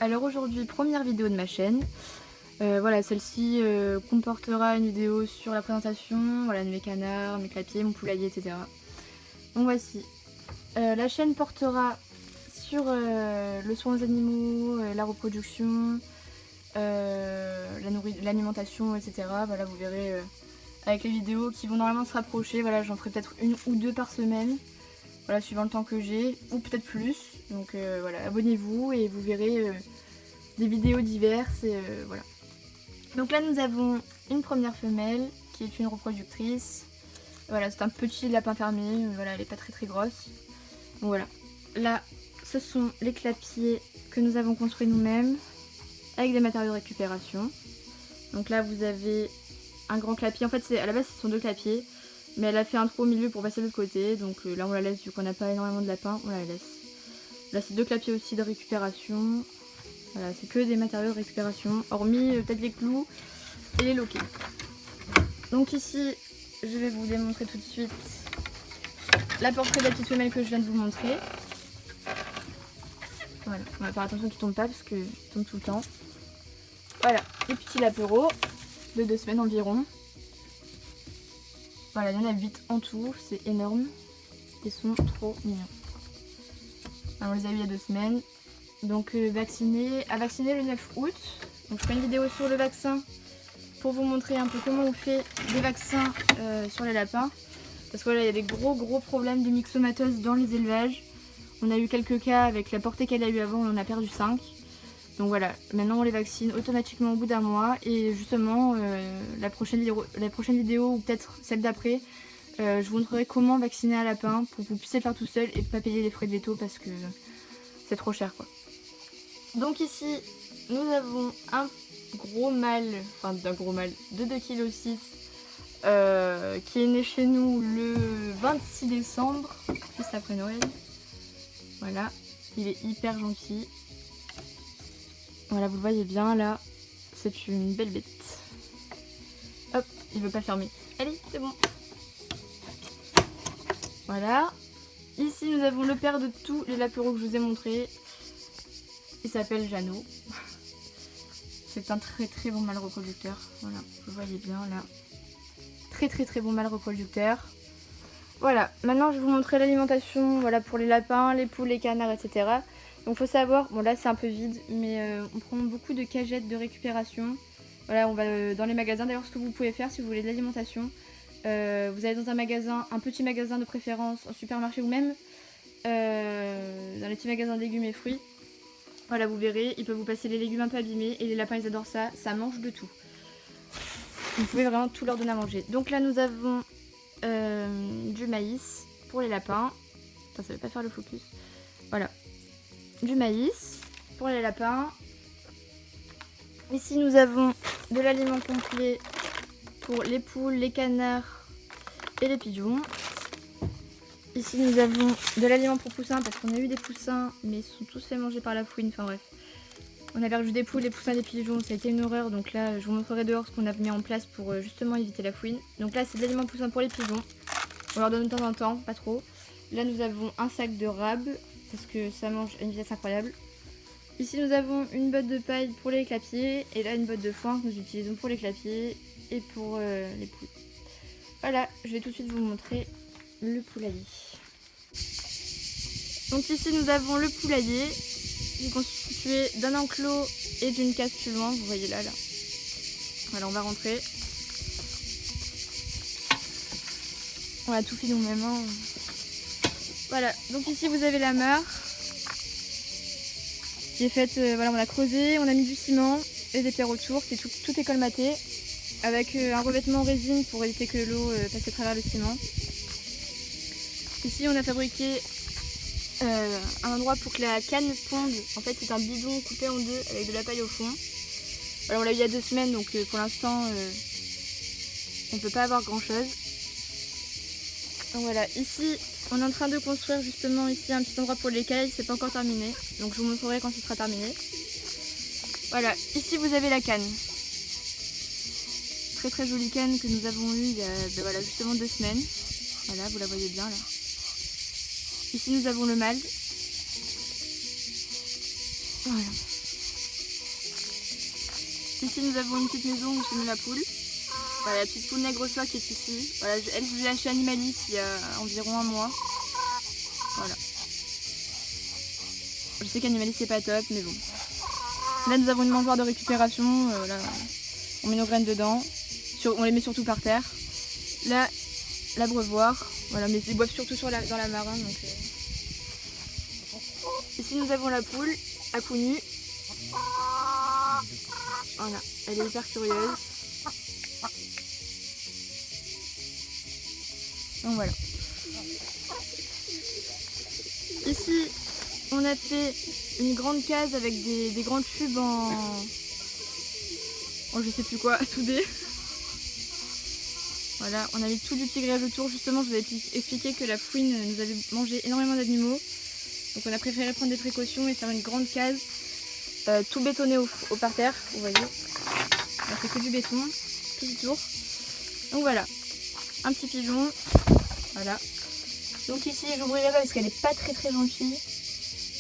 Alors aujourd'hui, première vidéo de ma chaîne. Voilà, celle-ci comportera une vidéo sur la présentation, voilà, de mes canards, mes clapiers, mon poulailler, etc. Donc voici. La chaîne portera sur le soin aux animaux, la reproduction, l'alimentation, etc. Voilà, vous verrez avec les vidéos qui vont normalement se rapprocher. Voilà, j'en ferai peut-être une ou deux par semaine. Voilà, suivant le temps que j'ai, ou peut-être plus. Donc voilà, abonnez-vous et vous verrez des vidéos diverses. Et, voilà. Donc là, nous avons une première femelle qui est une reproductrice. Voilà, c'est un petit lapin fermé. Voilà, elle n'est pas très très grosse. Donc voilà. Là, ce sont les clapiers que nous avons construits nous-mêmes avec des matériaux de récupération. Donc là, vous avez un grand clapier. En fait, à la base, ce sont deux clapiers. Mais elle a fait un trou au milieu pour passer de l'autre côté. Donc là, on la laisse vu qu'on n'a pas énormément de lapins. On la laisse. Là, c'est deux clapiers aussi de récupération. Voilà, c'est que des matériaux de récupération. Hormis peut-être les clous et les loquets. Donc ici, je vais vous démontrer tout de suite la portrait de la petite femelle que je viens de vous montrer. Voilà, on va faire attention qu'il ne tombe pas parce qu'il tombe tout le temps. Voilà, les petits lapereaux de 2 semaines environ. Voilà, il y en a 8 en tout, c'est énorme. Ils sont trop mignons. Alors, on les a eu il y a 2 semaines. Donc à vacciner le 9 août. Donc je ferai une vidéo sur le vaccin pour vous montrer un peu comment on fait des vaccins sur les lapins. Parce que voilà, il y a des gros problèmes de myxomatose dans les élevages. On a eu quelques cas avec la portée qu'elle a eu avant, on en a perdu 5. Donc voilà, maintenant on les vaccine automatiquement au bout d'un mois. Et justement, la prochaine vidéo ou peut-être celle d'après, je vous montrerai comment vacciner un lapin pour que vous puissiez le faire tout seul et pas payer les frais de veto parce que c'est trop cher quoi. Donc ici, nous avons un gros mâle, enfin d'un gros mâle de 2,6 kg qui est né chez nous le 26 décembre, juste après Noël. Voilà, il est hyper gentil. Voilà, vous le voyez bien là, c'est une belle bête. Hop, il veut pas fermer. Allez, c'est bon. Voilà. Ici, nous avons le père de tous les lapereaux que je vous ai montrés. Il s'appelle Jeannot. C'est un très bon mâle reproducteur. Voilà, vous voyez bien là. Très bon mâle reproducteur. Voilà, maintenant je vais vous montrer l'alimentation, voilà, pour les lapins, les poules, les canards, etc. Donc faut savoir, bon là c'est un peu vide, mais on prend beaucoup de cagettes de récupération. Voilà, on va dans les magasins. D'ailleurs, ce que vous pouvez faire si vous voulez de l'alimentation, vous allez dans un magasin, un petit magasin de préférence, un supermarché ou même dans les petits magasins de légumes et fruits. Voilà, vous verrez, ils peuvent vous passer les légumes un peu abîmés et les lapins ils adorent ça, ça mange de tout. Vous pouvez vraiment tout leur donner à manger. Donc là nous avons du maïs pour les lapins. Attends, ça ne veut pas faire le focus. Voilà, du maïs pour les lapins. Ici nous avons de l'aliment complet pour les poules, les canards et les pigeons. Ici nous avons de l'aliment pour poussins parce qu'on a eu des poussins mais ils sont tous fait manger par la fouine, enfin bref. On a perdu des poules, des poussins, des pigeons, ça a été une horreur. Donc là je vous montrerai dehors ce qu'on a mis en place pour justement éviter la fouine. Donc là c'est de l'aliment poussin pour les pigeons. On leur donne de temps en temps, pas trop. Là nous avons un sac de rab parce que ça mange à une vitesse incroyable. Ici nous avons une botte de paille pour les clapiers et là une botte de foin que nous utilisons pour les clapiers et pour les poules. Voilà, je vais tout de suite vous montrer le poulailler. Donc ici nous avons le poulailler qui est constitué d'un enclos et d'une case suivante, vous voyez là. Voilà, on va rentrer. On a tout fait nous-mêmes. Hein. Voilà, donc ici vous avez la mare qui est faite, voilà, on a creusé, on a mis du ciment et des pierres autour, tout est colmaté avec un revêtement en résine pour éviter que l'eau passe à travers le ciment. Ici on a fabriqué un endroit pour que la canne ponde. En fait c'est un bidon coupé en deux avec de la paille au fond. Alors on l'a eu il y a 2 semaines donc pour l'instant on ne peut pas avoir grand chose. Donc voilà, ici on est en train de construire justement ici un petit endroit pour l'écaille, c'est pas encore terminé, donc je vous montrerai quand ce sera terminé. Voilà, ici vous avez la canne. Très jolie canne que nous avons eue il y a voilà, justement 2 semaines. Voilà, vous la voyez bien là. Ici nous avons le mâle. Voilà. Ici nous avons une petite maison où je mets la poule. Voilà, la petite poule nègre-soie qui est ici. Voilà, elle, je l'ai lâchée à Animalis il y a environ un mois. Voilà. Je sais qu'Animalis c'est pas top, mais bon. Là nous avons une mangeoire de récupération. Là, on met nos graines dedans. On les met surtout par terre. Là, l'abreuvoir. Voilà, mais ils boivent surtout dans la marine. Donc, Ici nous avons la poule à cou nu. Voilà, elle est hyper curieuse. Donc voilà. Ici, on a fait une grande case avec des grands tubes en je sais plus quoi, soudés. Voilà, on a mis tout du petit grillage autour. Justement, je vous avais expliqué que la fouine nous avait mangé énormément d'animaux. Donc on a préféré prendre des précautions et faire une grande case tout bétonné au parterre, vous voyez. On a fait que du béton, tout autour. Donc voilà, un petit pigeon. Voilà. Donc ici, j'ouvrirai pas parce qu'elle n'est pas très gentille.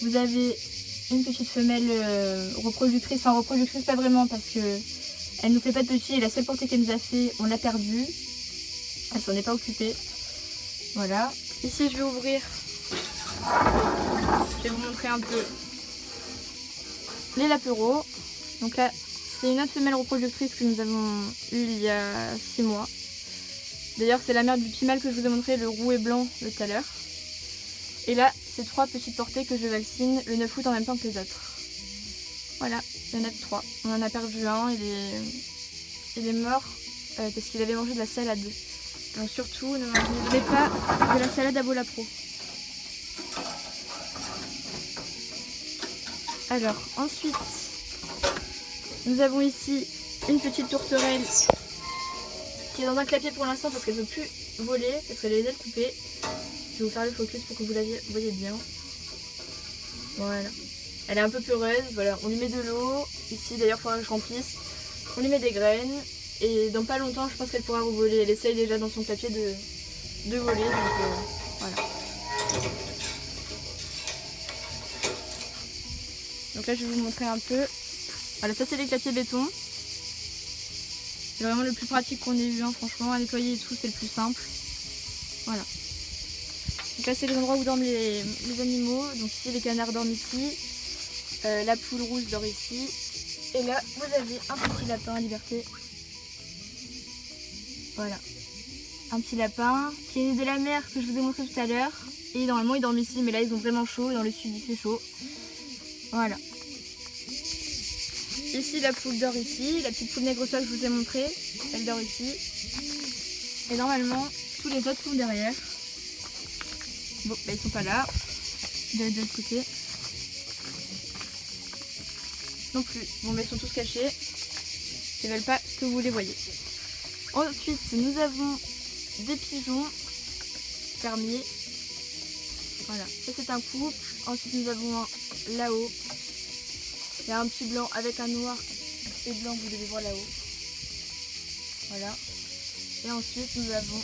Vous avez une petite femelle reproductrice, enfin reproductrice pas vraiment parce que elle nous fait pas de petits et la seule portée qu'elle nous a fait, on l'a perdue. Elle s'en est pas occupée. Voilà. Ici, je vais ouvrir. Je vais vous montrer un peu les lapereaux. Donc là, c'est une autre femelle reproductrice que nous avons eue il y a 6 mois. D'ailleurs, c'est la mère du petit mâle que je vous ai montré, le roux et blanc, de tout à l'heure. Et là, c'est 3 petites portées que je vaccine le 9 août en même temps que les autres. Voilà, il y en a 3. On en a perdu un, il est mort parce qu'il avait mangé de la salade. Donc surtout, ne mangez pas de la salade à Volapro. Alors, ensuite, nous avons ici une petite tourterelle qui est dans un clapier pour l'instant parce qu'elle ne veut plus voler, parce qu'elle a les ailes coupées. Je vais vous faire le focus pour que vous la voyez bien. Voilà. Elle est un peu peureuse, voilà. On lui met de l'eau. Ici d'ailleurs il faudra que je remplisse. On lui met des graines. Et dans pas longtemps je pense qu'elle pourra revoler. Elle essaye déjà dans son clapier de voler. Donc voilà. Donc là je vais vous montrer un peu. Voilà, ça c'est les clapiers béton. C'est vraiment le plus pratique qu'on ait eu, hein, franchement, à nettoyer et tout, c'est le plus simple. Voilà. Donc là c'est les endroits où dorment les animaux. Donc ici les canards dorment ici. La poule rouge dort ici. Et là vous avez un petit lapin à liberté. Voilà. Un petit lapin qui est né de la mer que je vous ai montré tout à l'heure. Et normalement ils dorment ici, mais là ils ont vraiment chaud. Dans le sud il fait chaud. Voilà. Ici la poule dort ici. La petite poule nègre-soie que je vous ai montré, elle dort ici. Et normalement tous les autres sont derrière. Bon, bah ils sont pas là. De l'autre côté. Non plus. Bon, bah ils sont tous cachés. Ils veulent pas que vous les voyez. Ensuite, nous avons des pigeons fermiers. Voilà, ça c'est un couple. Ensuite, nous avons un là-haut. Il y a un petit blanc avec un noir et blanc, vous devez voir là-haut. Voilà. Et ensuite, nous avons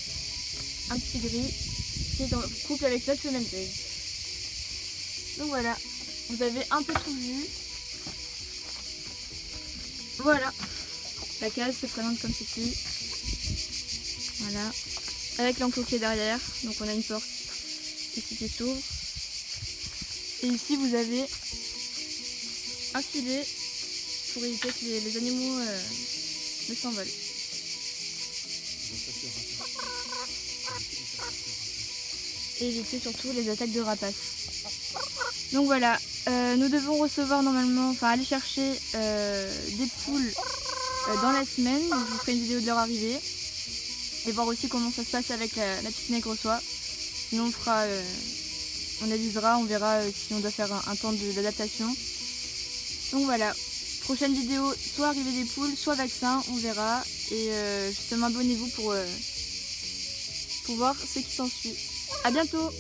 un petit gris qui est en couple avec notre femelle grise. Donc voilà, vous avez un peu tout vu. Voilà, la case se présente comme ceci. Voilà, avec l'enclos qui est derrière. Donc on a une porte ici qui s'ouvre. Et ici vous avez un filet pour éviter que les animaux ne s'envolent. Et éviter surtout les attaques de rapaces. Donc voilà, nous devons recevoir normalement, enfin aller chercher des poules dans la semaine. Donc je vous ferai une vidéo de leur arrivée. Et voir aussi comment ça se passe avec la petite nègre-soie. Sinon on avisera, on verra si on doit faire un temps d'adaptation. Donc voilà, prochaine vidéo, soit arrivée des poules, soit vaccin, on verra. Et justement abonnez-vous pour voir ce qui s'ensuit. A bientôt!